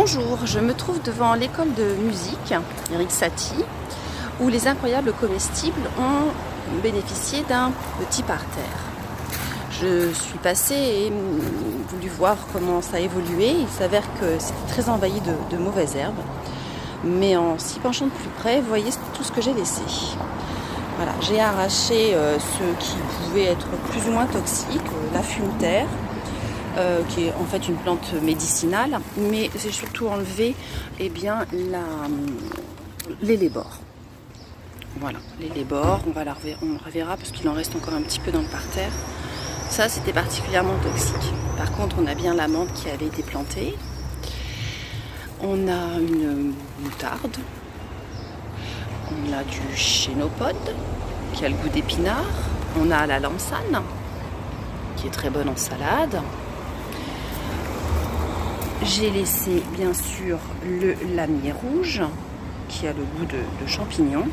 Bonjour, je me trouve devant l'école de musique Eric Satie où les incroyables comestibles ont bénéficié d'un petit parterre. Je suis passée et voulu voir comment ça a évolué. Il s'avère que c'était très envahi de mauvaises herbes. Mais en s'y penchant de plus près, vous voyez tout ce que j'ai laissé. Voilà, j'ai arraché ce qui pouvait être plus ou moins toxique, la fumeterre, qui est en fait une plante médicinale, mais j'ai surtout enlevé les lébores. Voilà, les lébores, on reverra parce qu'il en reste encore un petit peu dans le parterre. Ça, c'était particulièrement toxique. Par contre, on a bien la menthe qui avait été plantée. On a une moutarde. On a du chénopode qui a le goût d'épinard. On a la lamsane qui est très bonne en salade. J'ai laissé bien sûr le lamier rouge qui a le goût de champignon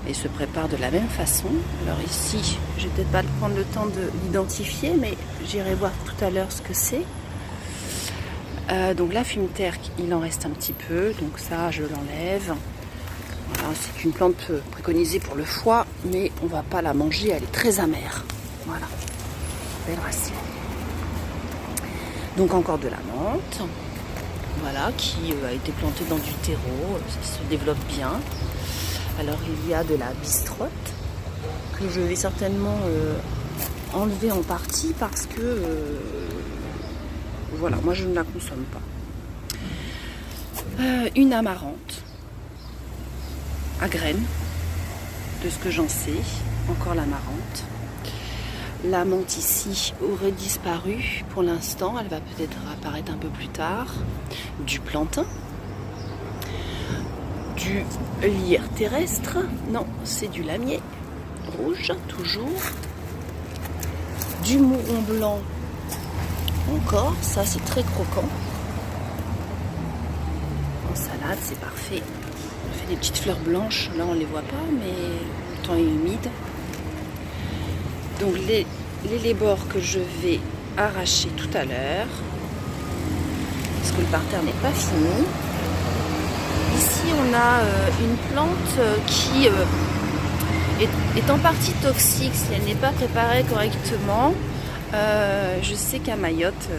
et se prépare de la même façon. Alors ici, je vais peut-être pas prendre le temps de l'identifier, mais j'irai voir tout à l'heure ce que c'est. Donc la fumeterre, il en reste un petit peu, donc ça je l'enlève. Voilà, c'est une plante préconisée pour le foie, mais on va pas la manger, elle est très amère. Voilà, belle racine. Donc encore de la menthe, voilà, qui a été plantée dans du terreau, ça se développe bien. Alors il y a de la bistrotte, que je vais certainement enlever en partie parce que, voilà, moi je ne la consomme pas. Une amarante à graines, de ce que j'en sais, encore l'amarante. La menthe ici aurait disparu pour l'instant, elle va peut-être apparaître un peu plus tard. Du plantain, du lierre terrestre, non, c'est du lamier rouge, toujours. Du mouron blanc, encore, ça c'est très croquant. En salade, c'est parfait. On fait des petites fleurs blanches, là on ne les voit pas, mais le temps est humide. Donc les lébores que je vais arracher tout à l'heure, parce que le parterre n'est pas fini. Ici on a une plante qui est en partie toxique si elle n'est pas préparée correctement. Je sais qu'à Mayotte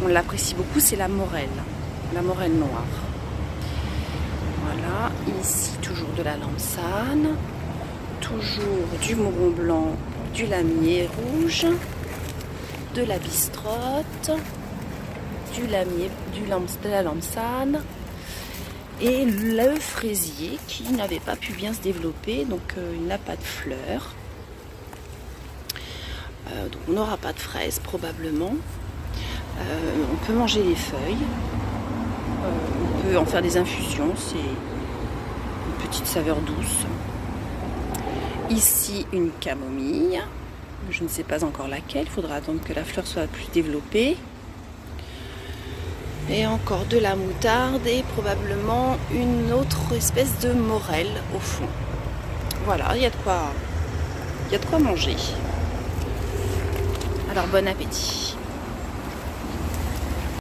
on l'apprécie beaucoup, c'est la morelle noire. Voilà, ici toujours de la lamsane, toujours du mouron blanc, du lamier rouge, de la bistrotte, de la lamsane et le fraisier qui n'avait pas pu bien se développer, donc il n'a pas de fleurs. Donc on n'aura pas de fraises probablement. On peut manger les feuilles, on peut en faire des infusions, c'est une petite saveur douce. Ici une camomille, je ne sais pas encore laquelle, il faudra attendre que la fleur soit plus développée. Et encore de la moutarde et probablement une autre espèce de morelle au fond. Voilà, il y a de quoi manger. Alors bon appétit.